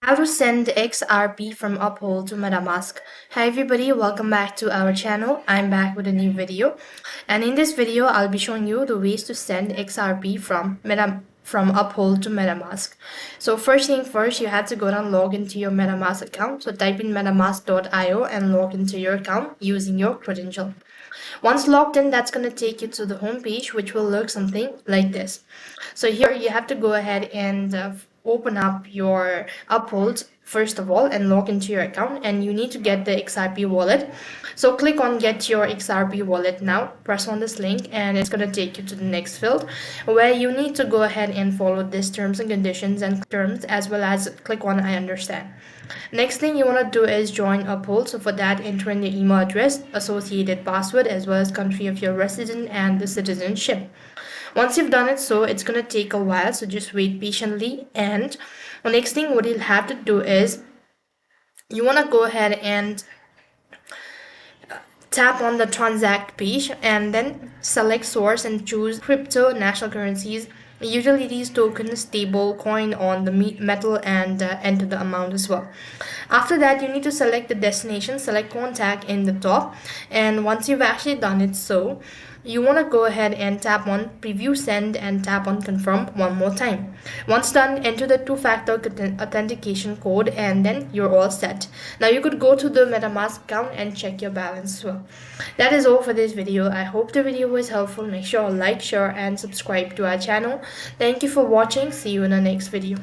How to send XRP from Uphold to MetaMask. Hi everybody, welcome back to our channel. I'm back with a new video, and in this video I'll be showing you the ways to send XRP from Uphold to MetaMask. So first thing first, you have to go down, log into your MetaMask account. So type in metamask.io and log into your account using your credential. Once logged in, that's going to take you to the home page, which will look something like this. So here you have to go ahead and open up your Uphold first of all and log into your account, and you need to get the XRP wallet. So click on get your XRP wallet now, press on this link, and it's going to take you to the next field where you need to go ahead and follow these terms and conditions and terms, as well as click on I understand. Next thing you want to do is join Uphold. So for that, enter in your email address, associated password, as well as country of your resident and the citizenship. Once you've done it, so it's going to take a while, so just wait patiently. And the next thing what you'll have to do is you want to go ahead and tap on the transact page and then select source and choose crypto national currencies, utilities, token, stable coin on the metal, and enter the amount as well. After that, you need to select the destination, select contact in the top, and once you've actually done it, so you want to go ahead and tap on preview send and tap on confirm one more time. Once done, enter the two-factor authentication code and then you're all set. Now you could go to the MetaMask account and check your balance as well. That is all for this video. I hope the video was helpful. Make sure to like, share and subscribe to our channel. Thank you for watching. See you in the next video.